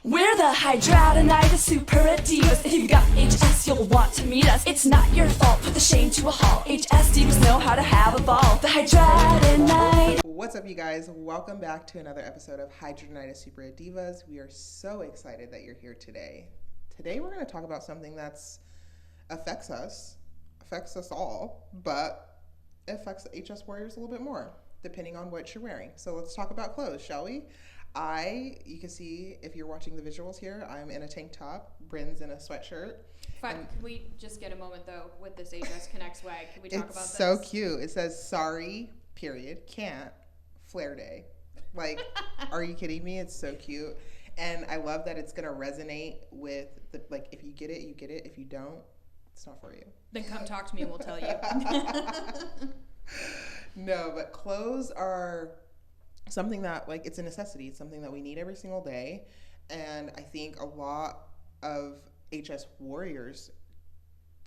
We're the Hidradenitis Suppuradivas. If you've got HS, you'll want to meet us. It's not your fault, put the shame to a halt. HS divas know how to have a ball. The Hidradenitis. What's up, you guys? Welcome back to another episode of Hidradenitis Suppuradivas. We are so excited that you're here today. Today we're going to talk about something that's affects us all, but it affects the HS warriors a little bit more, depending on what you're wearing. So let's talk about clothes, shall we? You can see if you're watching the visuals here, I'm in a tank top, Bryn's in a sweatshirt. Can we just get a moment though with this HS Connect swag? Can we talk about this? It's so cute. It says, sorry, period, can't, flare day. Like, are you kidding me? It's so cute. And I love that it's going to resonate with, if you get it, you get it. If you don't, it's not for you. Then come talk to me and we'll tell you. No, but clothes are something that, it's a necessity. It's something that we need every single day. And I think a lot of HS warriors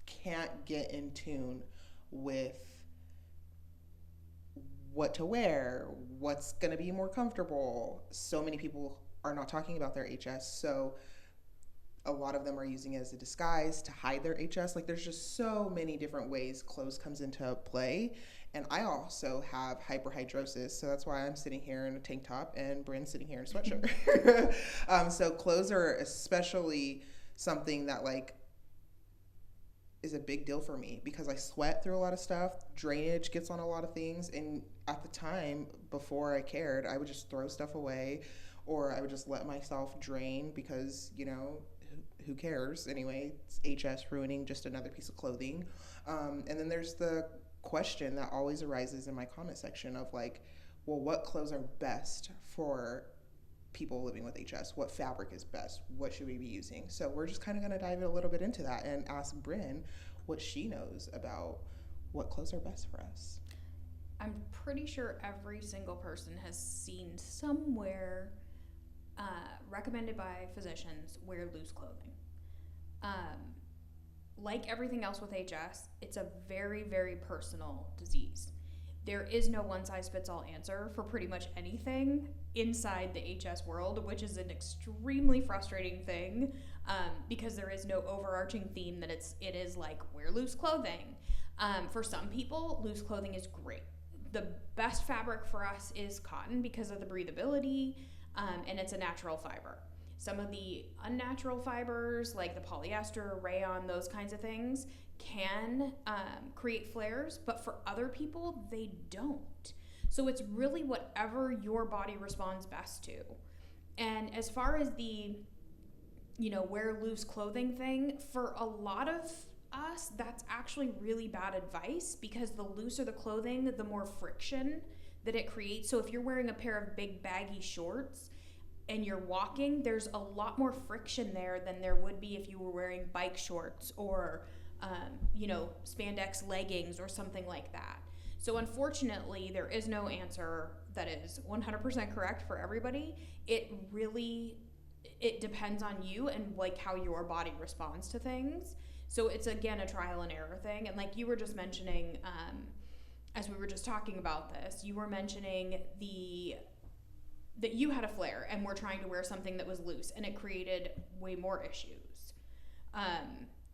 can't get in tune with what to wear, what's going to be more comfortable. So many people are not talking about their HS. So a lot of them are using it as a disguise to hide their HS. There's just so many different ways clothes comes into play. And I also have hyperhidrosis, so that's why I'm sitting here in a tank top and Bryn's sitting here in a sweatshirt. So clothes are especially something that is a big deal for me because I sweat through a lot of stuff. Drainage gets on a lot of things, and at the time before I cared, I would just throw stuff away, or I would just let myself drain because who cares anyway? It's HS ruining just another piece of clothing. And then there's the question that always arises in my comment section of what clothes are best for people living with HS? What fabric is best? What should we be using? So we're just kind of going to dive a little bit into that and ask Bryn what she knows about what clothes are best for us. I'm pretty sure every single person has seen somewhere recommended by physicians wear loose clothing. Like everything else with HS, it's a very, very personal disease. There is no one-size-fits-all answer for pretty much anything inside the HS world, which is an extremely frustrating thing because there is no overarching theme that it is wear loose clothing. For some people, loose clothing is great. The best fabric for us is cotton because of the breathability, and it's a natural fiber. Some of the unnatural fibers, like the polyester, rayon, those kinds of things, can create flares, but for other people, they don't. So it's really whatever your body responds best to. And as far as the, wear loose clothing thing, for a lot of us, that's actually really bad advice because the looser the clothing, the more friction that it creates. So if you're wearing a pair of big baggy shorts, and you're walking, there's a lot more friction there than there would be if you were wearing bike shorts or, spandex leggings or something like that. So unfortunately, there is no answer that is 100% correct for everybody. It depends on you and how your body responds to things. So it's, again, a trial and error thing. And you were just mentioning, as we were just talking about this, you were mentioning that you had a flare and were trying to wear something that was loose, and it created way more issues.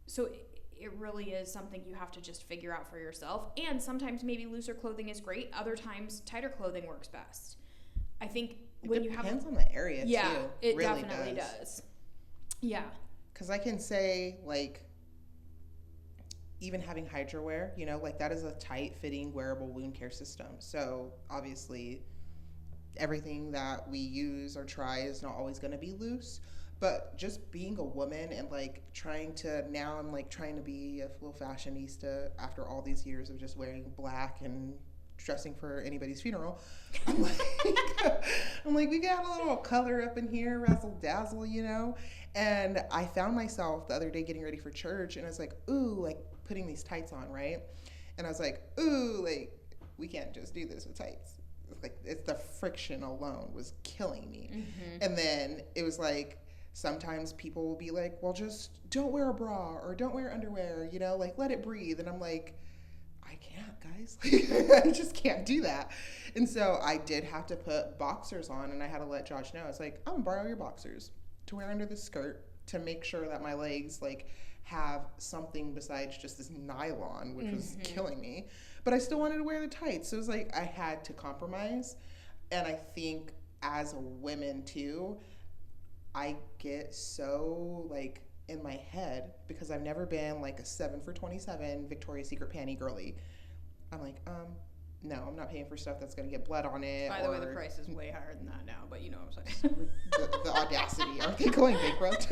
So it really is something you have to just figure out for yourself. And sometimes maybe looser clothing is great. Other times tighter clothing works best. I think when you have... It depends on the area, too. Yeah, it really definitely does. Yeah. Because I can say, even having HydraWear, that is a tight-fitting, wearable wound care system. So, obviously, everything that we use or try is not always going to be loose, but just being a woman and trying to be a little fashionista after all these years of just wearing black and dressing for anybody's funeral. I'm we got a little color up in here, razzle dazzle, and I found myself the other day getting ready for church, and I was putting these tights on, right? And I was we can't just do this with tights. It's the friction alone was killing me. Mm-hmm. And then it was sometimes people will be well, just don't wear a bra or don't wear underwear, let it breathe. And I'm I can't, guys. I just can't do that. And so I did have to put boxers on, and I had to let Josh know. I was I'm gonna borrow your boxers. to wear under the skirt to make sure that my legs like have something besides just this nylon, which was killing me. But I still wanted to wear the tights. So it was like I had to compromise. And I think as a woman too, I get so like in my head because I've never been like a 7 for 27 Victoria's Secret panty girly. I'm like, no, I'm not paying for stuff that's going to get blood on it. By the way, the price is way higher than that now, but you know what I'm saying. The audacity. Aren't they going bankrupt?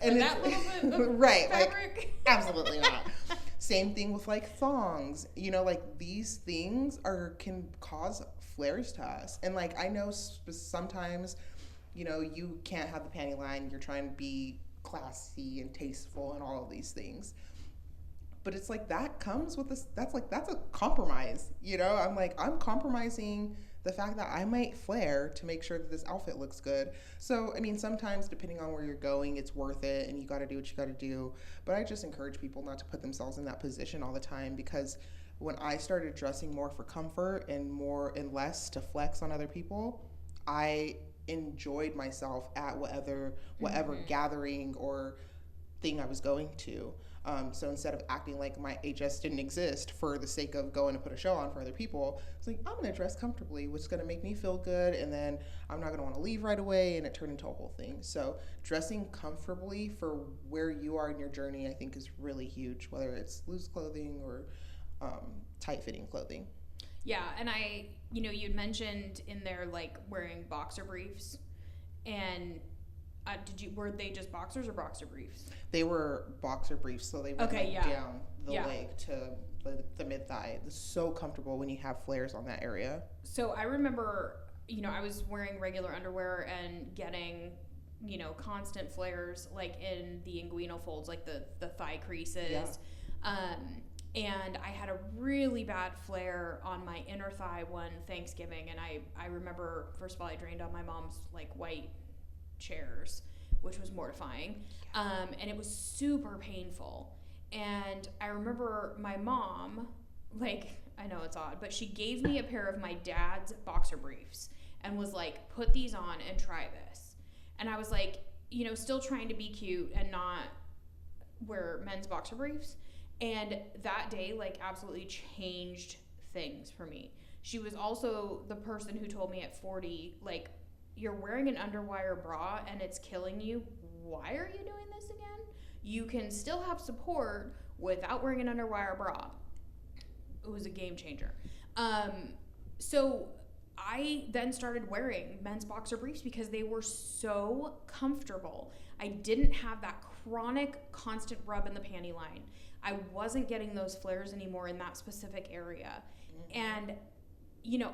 And that little bit of right, fabric? like, absolutely not. Same thing with like thongs. You know, like these things can cause flares to us. And like I know sometimes, you know, you can't have the panty line. You're trying to be classy and tasteful and all of these things. But it's like that comes with this. That's a compromise. You know, I'm compromising the fact that I might flare to make sure that this outfit looks good. So, I mean, sometimes depending on where you're going, it's worth it and you got to do what you got to do. But I just encourage people not to put themselves in that position all the time, because when I started dressing more for comfort and less to flex on other people, I enjoyed myself at whatever gathering or thing I was going to. So instead of acting like my HS didn't exist for the sake of going to put a show on for other people, it's like, I'm going to dress comfortably, which is going to make me feel good, and then I'm not going to want to leave right away, and it turned into a whole thing. So dressing comfortably for where you are in your journey, I think, is really huge, whether it's loose clothing or tight-fitting clothing. Yeah, and you'd mentioned in there, like, wearing boxer briefs, and were they just boxers or boxer briefs? They were boxer briefs, so they went down the leg to the mid-thigh. It's so comfortable when you have flares on that area. So I remember, I was wearing regular underwear and getting, constant flares, like in the inguinal folds, like the thigh creases. Yeah. And I had a really bad flare on my inner thigh one Thanksgiving, and I remember, first of all, I drained on my mom's, like, white chairs, which was mortifying, and it was super painful. And I remember my mom, like, I know it's odd, but she gave me a pair of my dad's boxer briefs and was like, put these on and try this. And I was like, still trying to be cute and not wear men's boxer briefs. And that day, like, absolutely changed things for me. She was also the person who told me at 40, like, you're wearing an underwire bra and it's killing you. Why are you doing this again? You can still have support without wearing an underwire bra. It was a game changer. So I then started wearing men's boxer briefs because they were so comfortable. I didn't have that chronic, constant rub in the panty line. I wasn't getting those flares anymore in that specific area. Mm-hmm. And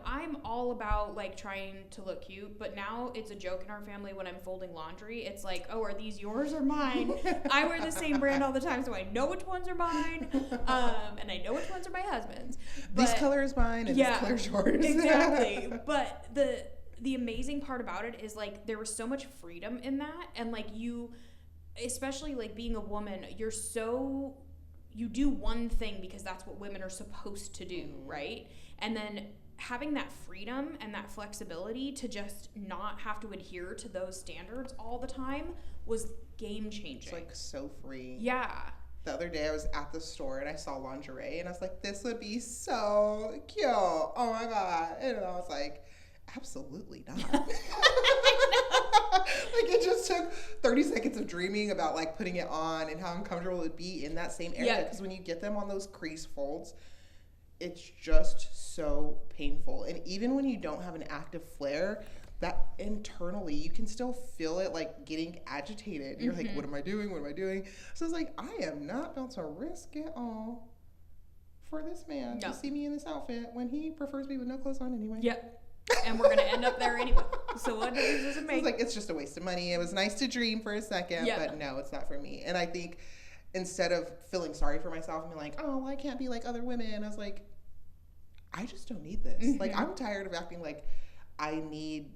I'm all about, like, trying to look cute, but now it's a joke in our family when I'm folding laundry. It's like, oh, are these yours or mine? I wear the same brand all the time, so I know which ones are mine, and I know which ones are my husband's. But, this color is mine, and this color is yours. Exactly. But the amazing part about it is, like, there was so much freedom in that, and, like, you, especially, like, being a woman, you do one thing because that's what women are supposed to do, right? And then having that freedom and that flexibility to just not have to adhere to those standards all the time was game changing. It's like so free. Yeah. The other day I was at the store and I saw lingerie and I was like, this would be so cute. Oh my God. And I was like, absolutely not. Like, it just took 30 seconds of dreaming about, like, putting it on and how uncomfortable it would be in that same area. Because when you get them on those crease folds, it's just so painful. And even when you don't have an active flare, that internally you can still feel it, like, getting agitated. You're like, what am I doing? What am I doing? So it's like, I am not about to risk it all for this man to see me in this outfit when he prefers me with no clothes on anyway. Yep. And we're gonna end up there anyway. So what difference does it make? It's like, it's just a waste of money. It was nice to dream for a second, but no, it's not for me. And I think instead of feeling sorry for myself and being like, oh, well, I can't be like other women, I was like, I just don't need this. Mm-hmm. Like, I'm tired of acting like I need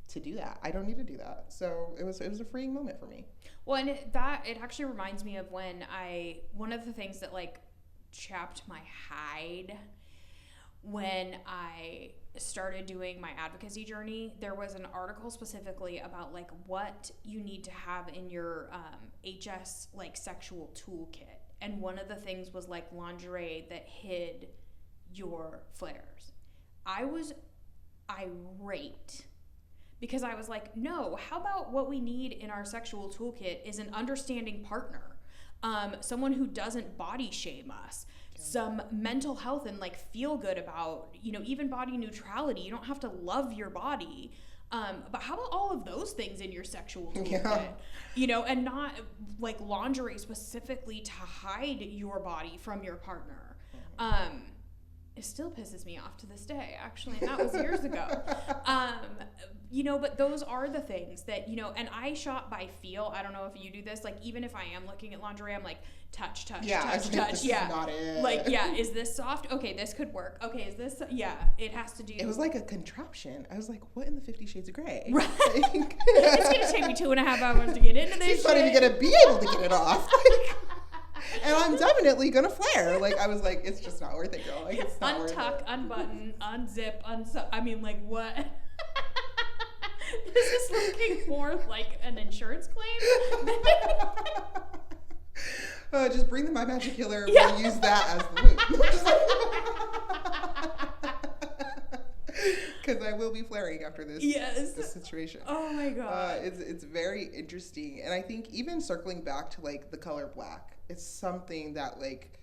to do that. I don't need to do that. So it was a freeing moment for me. Well, and it actually reminds me of when one of the things that, like, chapped my hide when I started doing my advocacy journey, there was an article specifically about like what you need to have in your HS like sexual toolkit, and one of the things was like lingerie that hid your flares. I was irate because I was like, no, how about what we need in our sexual toolkit is an understanding partner, someone who doesn't body shame us, some mental health and like feel good about, you know, even body neutrality. You don't have to love your body. But how about all of those things in your sexual toolkit, you know, and not like lingerie specifically to hide your body from your partner. It still pisses me off to this day, actually, and that was years ago. You know, but those are the things that, you know, and I shop by feel. I don't know if you do this. Like, even if I am looking at lingerie, I'm like, touch. This is not it. Like, is this soft? Okay, this could work. Okay, is this? Yeah, it has to do. It was like a contraption. I was like, what in the 50 Shades of Grey? Right. It's going to take me 2.5 hours to get into this. She's not even going to be able to get it off. And I'm definitely gonna flare. Like, I was like, it's just not worth it, girl. Like, it's not worth it. Untuck, unbutton, unzip, I mean, like, what? This is looking more like an insurance claim. Just bring the My Magic Healer. Yeah. We'll use that as the lube. Because I will be flaring after this situation. Oh my god. It's very interesting. And I think even circling back to like the color black, it's something that like,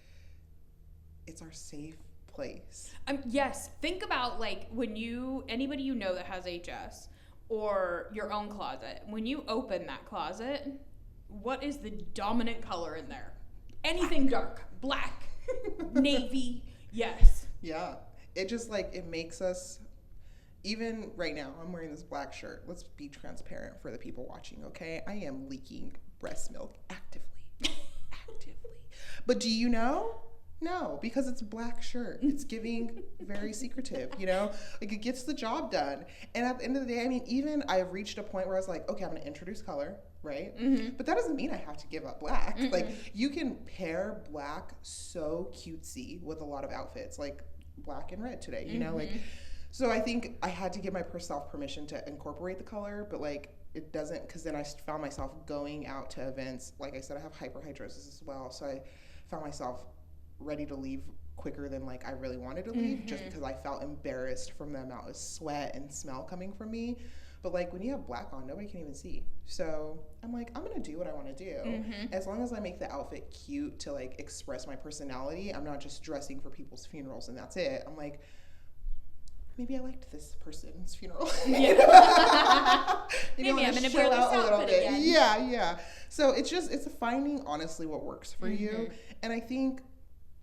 it's our safe place. Yes. Think about like when anybody you know that has HS or your own closet, when you open that closet, what is the dominant color in there? Anything dark, black, navy. Yes. Yeah. It just like, it makes us, even right now, I'm wearing this black shirt. Let's be transparent for the people watching, okay? I am leaking breast milk actively. But do you know? No, because it's a black shirt. It's giving very secretive, you know? Like, it gets the job done. And at the end of the day, I mean, even I've reached a point where I was like, okay, I'm going to introduce color, right? Mm-hmm. But that doesn't mean I have to give up black. Mm-hmm. Like, you can pair black so cutesy with a lot of outfits, like black and red today, you know? Like, so I think I had to give myself permission to incorporate the color, but like, it doesn't, because then I found myself going out to events. Like I said, I have hyperhidrosis as well, so I found myself ready to leave quicker than like I really wanted to leave, just because I felt embarrassed from the amount of sweat and smell coming from me. But like, when you have black on, nobody can even see. So I'm like, I'm gonna do what I want to do, as long as I make the outfit cute to like express my personality. I'm not just dressing for people's funerals and that's it. I'm like, maybe I liked this person's funeral. Yeah. Maybe I'm gonna wear this outfit again. Yeah. So it's finding honestly what works for you. And I think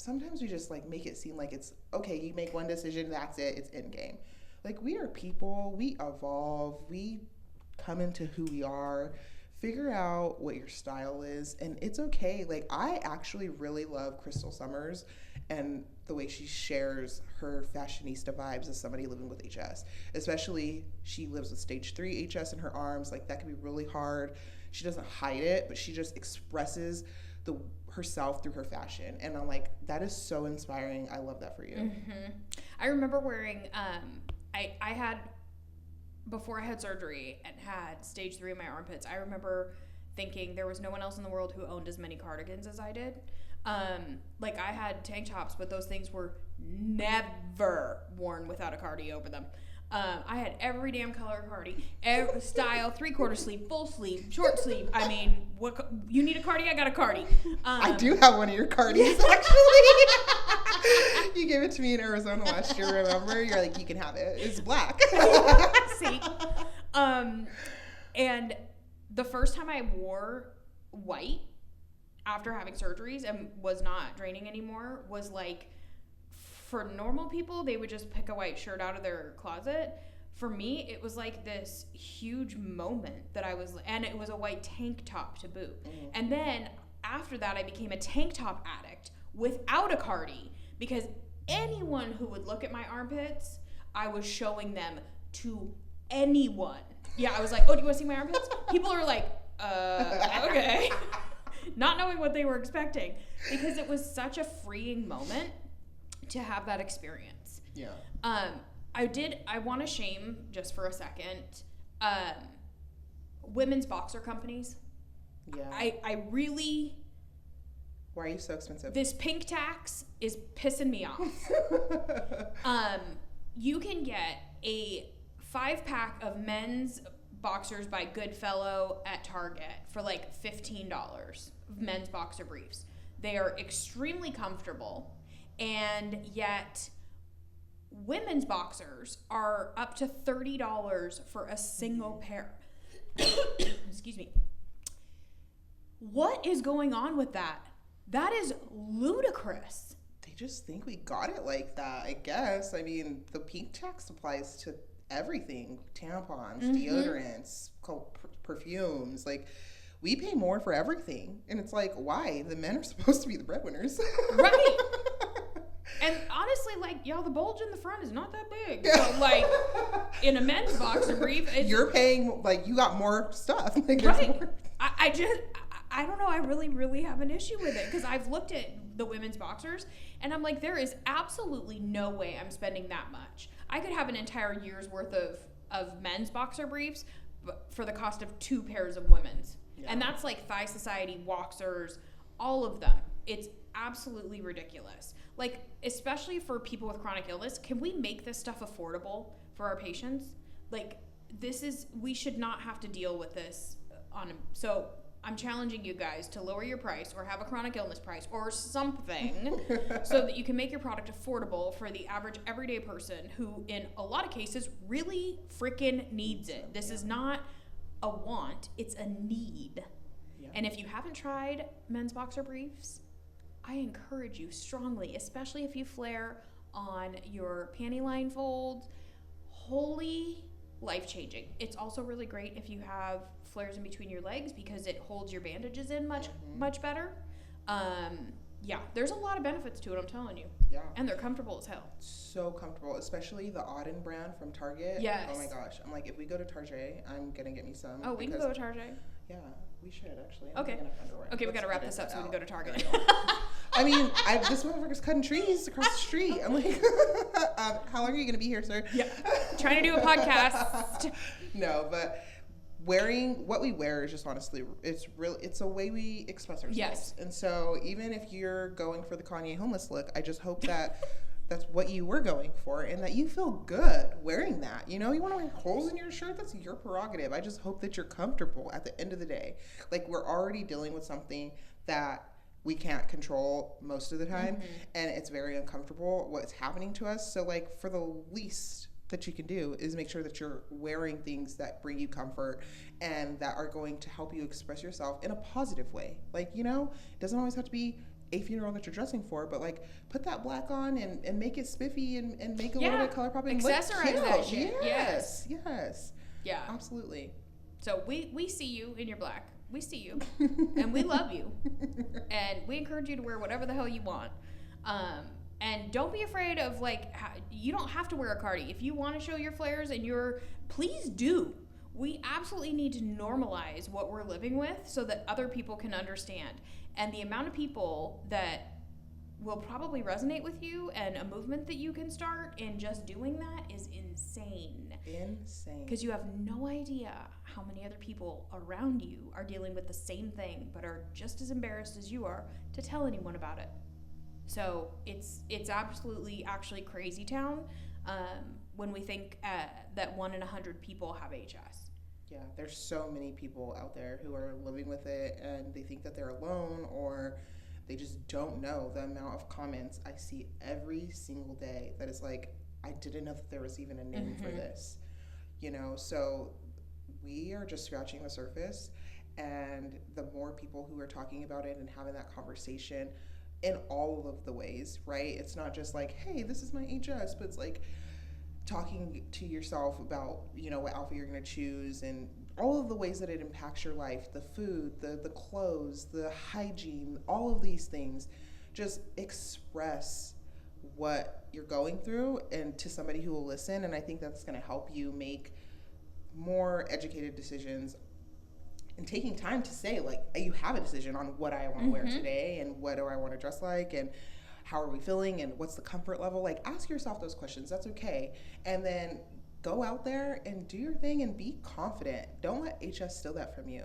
sometimes we just like make it seem like it's okay. You make one decision, that's it. It's end game. Like, we are people. We evolve. We come into who we are. Figure out what your style is, and it's okay. Like, I actually really love Crystal Summers and the way she shares her fashionista vibes as somebody living with HS. Especially, she lives with stage 3 HS in her arms. Like, that can be really hard. She doesn't hide it, but she just expresses herself through her fashion. And I'm like, that is so inspiring. I love that for you. I remember wearing, I had, before I had surgery and had stage 3 in my armpits, I remember thinking there was no one else in the world who owned as many cardigans as I did. Like, I had tank tops, but those things were never worn without a cardi over them. I had every damn color cardi, every style, 3/4 sleeve, full sleeve, short sleeve. I mean, what you need a cardi? I got a cardi. I do have one of your cardis, actually. You gave it to me in Arizona last year, remember? You're like, you can have it. It's black. See? And the first time I wore white after having surgeries and was not draining anymore was like, for normal people, they would just pick a white shirt out of their closet. For me, it was like this huge moment that and it was a white tank top to boot. And then after that, I became a tank top addict without a cardi, because anyone who would look at my armpits, I was showing them to anyone. Yeah, I was like, oh, do you want to see my armpits? People are like, okay. Not knowing what they were expecting, because it was such a freeing moment to have that experience. Yeah. I want to shame just for a second women's boxer companies. Yeah. I really... Why are you so expensive? This pink tax is pissing me off. You can get a 5-pack of men's boxers by Goodfellow at Target for like $15. Men's boxer briefs. They are extremely comfortable, and yet women's boxers are up to $30 for a single pair. Excuse me. What is going on with that? That is ludicrous. They just think we got it like that, I guess. I mean, the pink tax applies to everything. Tampons, deodorants, perfumes. Like, we pay more for everything. And it's like, why? The men are supposed to be the breadwinners. Right. And honestly, like, y'all, the bulge in the front is not that big. So, like, in a men's boxer brief, you're paying, like, you got more stuff. Like, right. More. I don't know. I really have an issue with it because I've looked at the women's boxers and I'm like, there is absolutely no way I'm spending that much. I could have an entire year's worth of men's boxer briefs for the cost of 2 pairs of women's. Yeah. And that's like Thigh Society, Boxers, all of them. It's absolutely ridiculous. Like, especially for people with chronic illness, can we make this stuff affordable for our patients? Like, we should not have to deal with this so I'm challenging you guys to lower your price or have a chronic illness price or something so that you can make your product affordable for the average everyday person who, in a lot of cases, really freaking needs it. This is not a want, it's a need. Yeah. And if you haven't tried men's boxer briefs, I encourage you strongly, especially if you flare on your panty line folds. Holy life-changing. It's also really great if you have flares in between your legs because it holds your bandages in much better. Yeah, there's a lot of benefits to it, I'm telling you. Yeah. And they're comfortable as hell. So comfortable, especially the Auden brand from Target. Yes. Oh my gosh. I'm like, if we go to Target, I'm going to get me some. Oh, we can go to Target. Yeah, we should actually. Okay, we got to wrap this up so we can go to Target. I mean, this motherfucker's cutting trees across the street. I'm like, how long are you going to be here, sir? Yeah. Trying to do a podcast. No, but wearing what we wear is just honestly, it's a way we express ourselves. Yes. And so even if you're going for the Kanye homeless look, I just hope that that's what you were going for and that you feel good wearing that. You know, you want to wear holes in your shirt, that's your prerogative. I just hope that you're comfortable at the end of the day. Like, we're already dealing with something that we can't control most of the time, and it's very uncomfortable what's happening to us. So, like, for the least that you can do is make sure that you're wearing things that bring you comfort and that are going to help you express yourself in a positive way. Like, you know, it doesn't always have to be a funeral that you're dressing for, but like, put that black on and make it spiffy and make a little bit color popping. Accessorize that shit. Yes. Yeah. Absolutely. So we see you in your black. We see you. And we love you. And we encourage you to wear whatever the hell you want. And don't be afraid of, like, you don't have to wear a cardi. If you want to show your flares and please do. We absolutely need to normalize what we're living with so that other people can understand. And the amount of people that will probably resonate with you and a movement that you can start in just doing that is insane. Insane. Because you have no idea how many other people around you are dealing with the same thing but are just as embarrassed as you are to tell anyone about it. So it's absolutely actually crazy town when we think that 1 in 100 people have HS. Yeah, there's so many people out there who are living with it and they think that they're alone, or they just don't know the amount of comments I see every single day that is like, I didn't know that there was even a name for this, you know? So we are just scratching the surface, and the more people who are talking about it and having that conversation in all of the ways, right? It's not just like, hey, this is my HS, but it's like talking to yourself about, you know, what outfit you're going to choose and all of the ways that it impacts your life, the food, the clothes, the hygiene, all of these things. Just express what you're going through and to somebody who will listen, and I think that's going to help you make more educated decisions and taking time to say, like, you have a decision on what I want to wear today and what do I want to dress like and how are we feeling and what's the comfort level? Like, ask yourself those questions. That's okay. And then go out there and do your thing and be confident. Don't let HS steal that from you.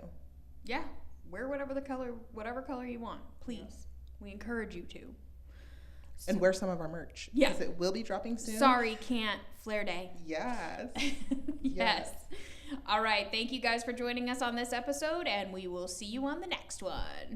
Yeah. Wear whatever color you want, please. We encourage you to. And wear some of our merch. Yeah. Because it will be dropping soon. Sorry, can't. Flare Day. Yes. Yes. All right. Thank you guys for joining us on this episode, and we will see you on the next one.